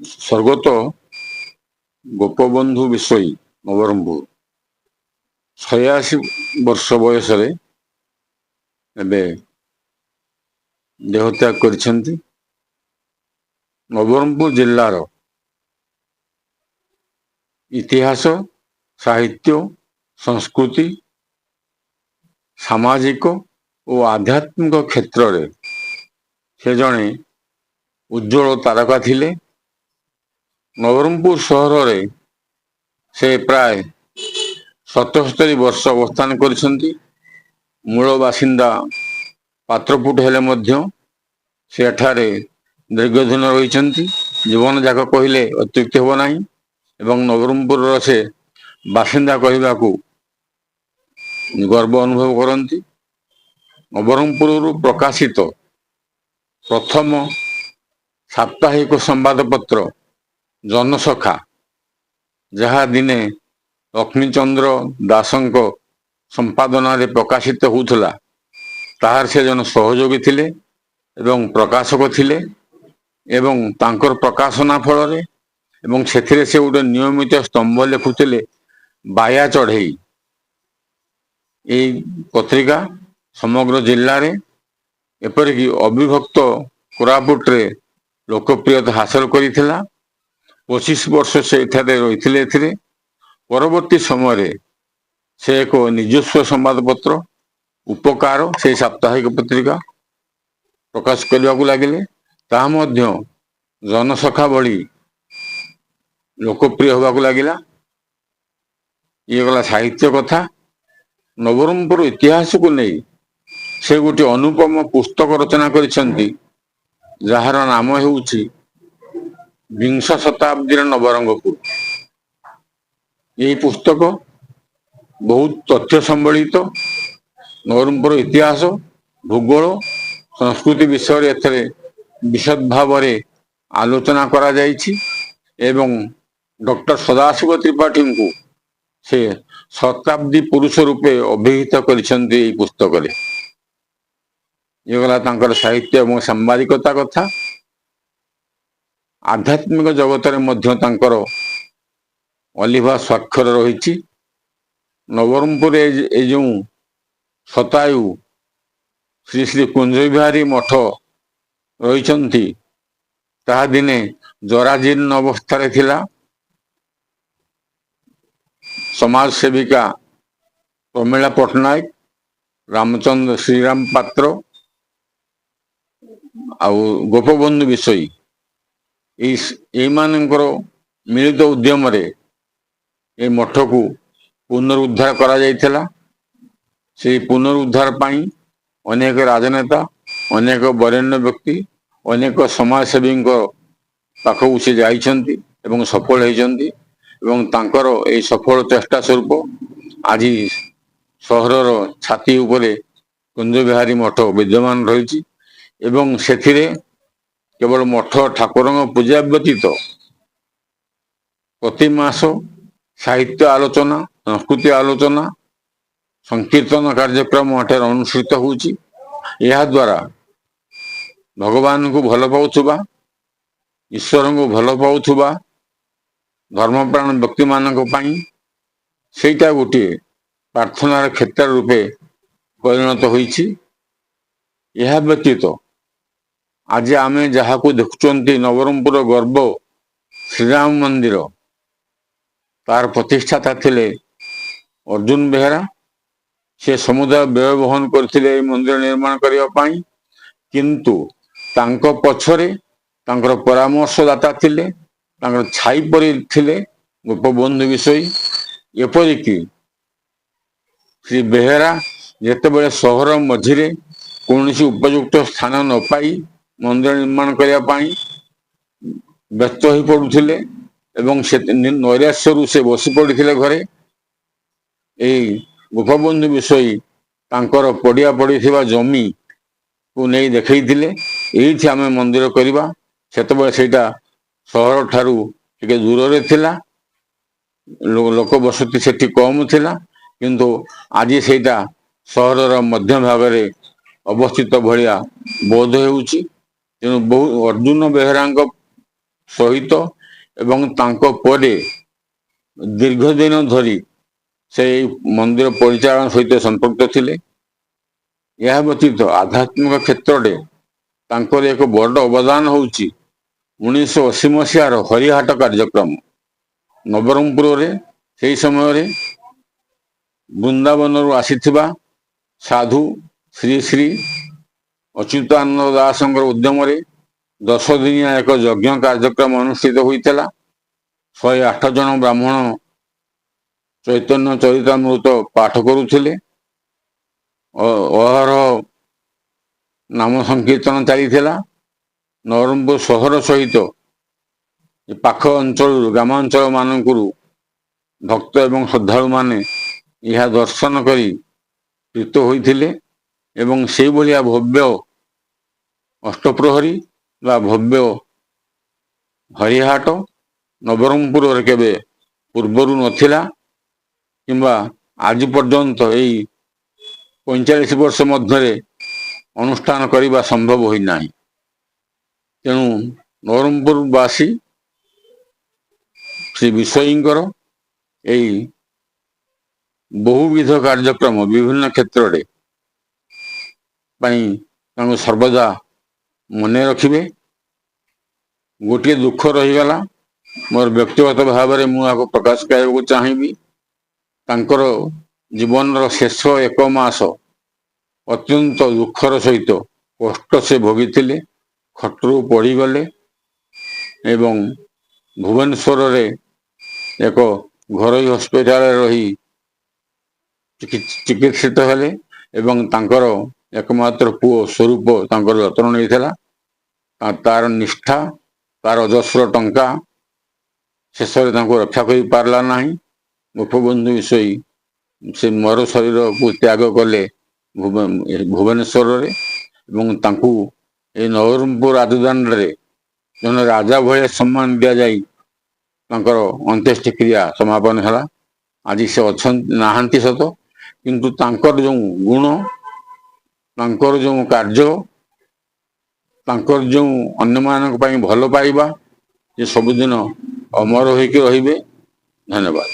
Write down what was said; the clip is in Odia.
ସ୍ୱର୍ଗତ ଗୋପବନ୍ଧୁ ବିଷୋଇ ନବରଙ୍ଗପୁର 86 ବର୍ଷ ବୟସରେ ଏବେ ଦେହତ୍ୟାଗ କରିଛନ୍ତି। ନବରଙ୍ଗପୁର ଜିଲ୍ଲାର ଇତିହାସ, ସାହିତ୍ୟ, ସଂସ୍କୃତି, ସାମାଜିକ ଓ ଆଧ୍ୟାତ୍ମିକ କ୍ଷେତ୍ରରେ ସେ ଜଣେ ଉଜ୍ଜଳ ତାରକା ଥିଲେ। ନବରଙ୍ଗପୁର ସହରରେ ସେ ପ୍ରାୟ 77 ବର୍ଷ ଅବସ୍ଥାନ କରିଛନ୍ତି। ମୂଳ ବାସିନ୍ଦା ପାତ୍ରପୁଟ ହେଲେ ମଧ୍ୟ ସେ ଏଠାରେ ଦୀର୍ଘଦିନ ରହିଛନ୍ତି। ଜୀବନ ଯାକ କହିଲେ ଅତ୍ୟୁକ୍ତି ହେବ ନାହିଁ ଏବଂ ନବରଙ୍ଗପୁରର ସେ ବାସିନ୍ଦା କହିବାକୁ ଗର୍ବ ଅନୁଭବ କରନ୍ତି। ନବରଙ୍ଗପୁରରୁ ପ୍ରକାଶିତ ପ୍ରଥମ ସାପ୍ତାହିକ ସମ୍ବାଦପତ୍ର ଜନସଖା, ଯାହା ଦିନେ ଲକ୍ଷ୍ମୀଚନ୍ଦ୍ର ଦାସଙ୍କ ସମ୍ପାଦନାରେ ପ୍ରକାଶିତ ହେଉଥିଲା, ତାହାର ସେ ଜଣେ ସହଯୋଗୀ ଥିଲେ ଏବଂ ପ୍ରକାଶକ ଥିଲେ ଏବଂ ତାଙ୍କର ପ୍ରକାଶନା ଫଳରେ ଏବଂ ସେଥିରେ ସେ ଗୋଟେ ନିୟମିତ ସ୍ତମ୍ଭ ଲେଖୁଥିଲେ, ବାୟା ଚଢ଼େଇ। ଏହି ପତ୍ରିକା ସମଗ୍ର ଜିଲ୍ଲାରେ ଏପରିକି ଅବିଭକ୍ତ କୋରାପୁଟରେ ଲୋକପ୍ରିୟତା ହାସଲ କରିଥିଲା। 25 ବର୍ଷ ସେ ଏଠାରେ ରହିଥିଲେ। ଏଥିରେ ପରବର୍ତ୍ତୀ ସମୟରେ ସେ ଏକ ନିଜସ୍ୱ ସମ୍ବାଦପତ୍ର ଉପକାର, ସେହି ସାପ୍ତାହିକ ପତ୍ରିକା ପ୍ରକାଶ କରିବାକୁ ଲାଗିଲେ। ତାହା ମଧ୍ୟ ଜନସଖା ଭଳି ଲୋକପ୍ରିୟ ହେବାକୁ ଲାଗିଲା। ଇଏ ଗଲା ସାହିତ୍ୟ କଥା। ନବରଙ୍ଗପୁର ଇତିହାସକୁ ନେଇ ସେ ଗୋଟିଏ ଅନୁପମ ପୁସ୍ତକ ରଚନା କରିଛନ୍ତି, ଯାହାର ନାମ ହେଉଛି ବିଂଶ ଶତାବ୍ଦୀର ନବରଙ୍ଗପୁର। ଏହି ପୁସ୍ତକ ବହୁତ ତଥ୍ୟ ସମ୍ବଳିତ। ନବରଙ୍ଗପୁର ଇତିହାସ, ଭୂଗୋଳ, ସଂସ୍କୃତି ବିଷୟରେ ଏଥିରେ ବିଶଦ ଭାବରେ ଆଲୋଚନା କରାଯାଇଛି ଏବଂ ଡକ୍ଟର ସଦାଶିବ ତ୍ରିପାଠୀଙ୍କୁ ସେ ଶତାବ୍ଦୀ ପୁରୁଷ ରୂପେ ଅଭିହିତ କରିଛନ୍ତି ଏହି ପୁସ୍ତକରେ। ଇଏ ଗଲା ତାଙ୍କର ସାହିତ୍ୟ ଏବଂ ସାମ୍ବାଦିକତା କଥା। ଆଧ୍ୟାତ୍ମିକ ଜଗତରେ ମଧ୍ୟ ତାଙ୍କର ଅଲିଭା ସ୍ୱାକ୍ଷର ରହିଛି। ନବରଙ୍ଗପୁରରେ ଏ ଯେଉଁ ଶତାୟୁ ଶ୍ରୀ ଶ୍ରୀ କୁଞ୍ଜ ବିହାରୀ ମଠ ରହିଛନ୍ତି, ତାହା ଦିନେ ଜରାଜୀର୍ଣ୍ଣ ଅବସ୍ଥାରେ ଥିଲା। ସମାଜ ସେବିକା ପ୍ରମିଳା ପଟ୍ଟନାୟକ, ରାମଚନ୍ଦ୍ର ଶ୍ରୀରାମ ପାତ୍ର ଆଉ ଗୋପବନ୍ଧୁ ବିଷୋଇ, ଏଇମାନଙ୍କର ମିଳିତ ଉଦ୍ୟମରେ ଏ ମଠକୁ ପୁନରୁଦ୍ଧାର କରାଯାଇଥିଲା। ସେହି ପୁନରୁଦ୍ଧାର ପାଇଁ ଅନେକ ରାଜନେତା, ଅନେକ ବରେଣ୍ୟ ବ୍ୟକ୍ତି, ଅନେକ ସମାଜସେବୀଙ୍କ ପାଖକୁ ସେ ଯାଇଛନ୍ତି ଏବଂ ସଫଳ ହେଇଛନ୍ତି ଏବଂ ତାଙ୍କର ଏହି ସଫଳ ଚେଷ୍ଟା ସ୍ୱରୂପ ଆଜି ସହରର ଛାତି ଉପରେ କୁଞ୍ଜ ବିହାରୀ ମଠ ବିଦ୍ୟମାନ ରହିଛି ଏବଂ ସେଥିରେ କେବଳ ମଠ ଠାକୁରଙ୍କ ପୂଜା ବ୍ୟତୀତ ପ୍ରତି ମାସ ସାହିତ୍ୟ ଆଲୋଚନା, ସଂସ୍କୃତି ଆଲୋଚନା, ସଂକୀର୍ତ୍ତନ କାର୍ଯ୍ୟକ୍ରମ ଏଠାରେ ଅନୁଷ୍ଠିତ ହେଉଛି। ଏହା ଦ୍ୱାରା ଭଗବାନଙ୍କୁ ଭଲ ପାଉଥିବା, ଈଶ୍ୱରଙ୍କୁ ଭଲ ପାଉଥିବା ଧର୍ମପ୍ରାଣ ବ୍ୟକ୍ତିମାନଙ୍କ ପାଇଁ ସେଇଟା ଗୋଟିଏ ପ୍ରାର୍ଥନାର କ୍ଷେତ୍ର ରୂପେ ପରିଣତ ହୋଇଛି। ଏହା ବ୍ୟତୀତ ଆଜି ଆମେ ଯାହାକୁ ଦେଖୁଛନ୍ତି ନବରଙ୍ଗପୁର ଗର୍ବ ଶ୍ରୀରାମ ମନ୍ଦିର, ତାର ପ୍ରତିଷ୍ଠାତା ଥିଲେ ଅର୍ଜୁନ ବେହେରା। ସେ ସମୁଦାୟ ବ୍ୟୟ ବହନ କରିଥିଲେ ଏହି ମନ୍ଦିର ନିର୍ମାଣ କରିବା ପାଇଁ, କିନ୍ତୁ ତାଙ୍କ ପଛରେ ତାଙ୍କର ପରାମର୍ଶଦାତା ଥିଲେ, ତାଙ୍କର ଛାଇ ପରି ଥିଲେ ଗୋପବନ୍ଧୁ ବିଷୋଇ। ଏପରିକି ଶ୍ରୀ ବେହେରା ଯେତେବେଳେ ସହର ମଝିରେ କୌଣସି ଉପଯୁକ୍ତ ସ୍ଥାନ ନ ପାଇ ମନ୍ଦିର ନିର୍ମାଣ କରିବା ପାଇଁ ବ୍ୟସ୍ତ ହୋଇ ପଡୁଥିଲେ ଏବଂ ସେ ନୈରାଶ୍ୟରୁ ସେ ବସି ପଡିଥିଲେ ଘରେ, ଏହି ଗୋପବନ୍ଧୁ ବିଷୋଇ ତାଙ୍କର ପଡ଼ିଆ ପଡ଼ିଥିବା ଜମିକୁ ନେଇ ଦେଖେଇଥିଲେ, ଏଇଠି ଆମେ ମନ୍ଦିର କରିବା। ସେତେବେଳେ ସେଇଟା ସହର ଠାରୁ ଟିକେ ଦୂରରେ ଥିଲା, ଲୋକ ବସତି ସେଠି କମ ଥିଲା, କିନ୍ତୁ ଆଜି ସେଇଟା ସହରର ମଧ୍ୟ ଭାଗରେ ଅବସ୍ଥିତ ଭଳିଆ ବୋଧ ହେଉଛି। ତେଣୁ ଅର୍ଜୁନ ବେହେରାଙ୍କ ସହିତ ଏବଂ ତାଙ୍କ ପରେ ଦୀର୍ଘ ଦିନ ଧରି ସେଇ ମନ୍ଦିର ପରିଚାଳନା ସହିତ ସମ୍ପୃକ୍ତ ଥିଲେ। ଏହା ବ୍ୟତୀତ ଆଧ୍ୟାତ୍ମିକ କ୍ଷେତ୍ରରେ ତାଙ୍କର ଏକ ବଡ଼ ଅବଦାନ ହେଉଛି 1980 ମସିହାର ହରିହାଟ କାର୍ଯ୍ୟକ୍ରମ। ନବରଙ୍ଗପୁରରେ ସେହି ସମୟରେ ବୃନ୍ଦାବନରୁ ଆସିଥିବା ସାଧୁ ଶ୍ରୀ ଶ୍ରୀ ଅଚ୍ୟୁତାନନ୍ଦ ଦାସଙ୍କର ଉଦ୍ୟମରେ 10 ଦିନିଆ ଏକ ଯଜ୍ଞ କାର୍ଯ୍ୟକ୍ରମ ଅନୁଷ୍ଠିତ ହୋଇଥିଲା। 108 ଜଣ ବ୍ରାହ୍ମଣ ଚୈତନ୍ୟ ଚରିତାମୃତ ପାଠ କରୁଥିଲେ। ଅହରହ ନାମ ସଂକୀର୍ତ୍ତନ ଚାଲିଥିଲା। ନବରଙ୍ଗପୁର ସହର ସହିତ ପାଖ ଅଞ୍ଚଳରୁ ଗ୍ରାମାଞ୍ଚଳ ମାନଙ୍କରୁ ଭକ୍ତ ଏବଂ ଶ୍ରଦ୍ଧାଳୁମାନେ ଏହା ଦର୍ଶନ କରି ପ୍ରୀତ ହୋଇଥିଲେ ଏବଂ ସେଇଭଳିଆ ଭବ୍ୟ ଅଷ୍ଟପ୍ରହରୀ ବା ଭବ୍ୟ ହରିହାଟ ନବରଙ୍ଗପୁରରେ କେବେ ପୂର୍ବରୁ ନଥିଲା କିମ୍ବା ଆଜି ପର୍ଯ୍ୟନ୍ତ ଏଇ 45 ବର୍ଷ ମଧ୍ୟରେ ଅନୁଷ୍ଠାନ କରିବା ସମ୍ଭବ ହୋଇନାହିଁ। ତେଣୁ ନବରଙ୍ଗପୁରବାସୀ ଶ୍ରୀ ବିଷୟୀଙ୍କର ଏଇ ବହୁବିଧ କାର୍ଯ୍ୟକ୍ରମ ବିଭିନ୍ନ କ୍ଷେତ୍ରରେ ପାଇଁ ତାଙ୍କୁ ସର୍ବଦା ମନେ ରଖିବେ। ଗୋଟିଏ ଦୁଃଖ ରହିଗଲା, ମୋର ବ୍ୟକ୍ତିଗତ ଭାବରେ ମୁଁ ଏହାକୁ ପ୍ରକାଶ କରିବାକୁ ଚାହିଁବି। ତାଙ୍କର ଜୀବନର ଶେଷ 1 ମାସ ଅତ୍ୟନ୍ତ ଦୁଃଖର ସହିତ କଷ୍ଟ ସେ ଭୋଗିଥିଲେ। ଖଟରୁ ପଡ଼ିଗଲେ ଏବଂ ଭୁବନେଶ୍ୱରରେ ଏକ ଘରୋଇ ହସ୍ପିଟାଲରେ ରହି ଚିକିତ୍ସିତ ହେଲେ ଏବଂ ତାଙ୍କର ଏକମାତ୍ର ପୁଅ ସ୍ୱରୂପ ତାଙ୍କର ଯତ୍ନ ନେଇଥିଲା। ତାର ନିଷ୍ଠା, ତାର ଅଜସ୍ର ଟଙ୍କା ଶେଷରେ ତାଙ୍କୁ ରକ୍ଷା କରିପାରିଲା ନାହିଁ। ଗୋପବନ୍ଧୁ ବିଷୟୀ ସେ ମର ଶରୀରକୁ ତ୍ୟାଗ କଲେ ଭୁବନେଶ୍ୱରରେ ଏବଂ ତାଙ୍କୁ ଏ ନବରଙ୍ଗପୁର ରାଜଧାନୀରେ ଜଣେ ରାଜା ଭଳିଆ ସମ୍ମାନ ଦିଆଯାଇ ତାଙ୍କର ଅନ୍ତ୍ୟେଷ୍ଟି କ୍ରିୟା ସମାପନ ହେଲା। ଆଜି ସେ ନାହାନ୍ତି ସତ, କିନ୍ତୁ ତାଙ୍କର ଯେଉଁ ଗୁଣ, ତାଙ୍କର ଯେଉଁ କାର୍ଯ୍ୟ, ତାଙ୍କର ଯେଉଁ ଅନ୍ୟମାନଙ୍କ ପାଇଁ ଭଲ ପାଇବା, ସେ ସବୁଦିନ ଅମର ହୋଇକି ରହିବେ। ଧନ୍ୟବାଦ।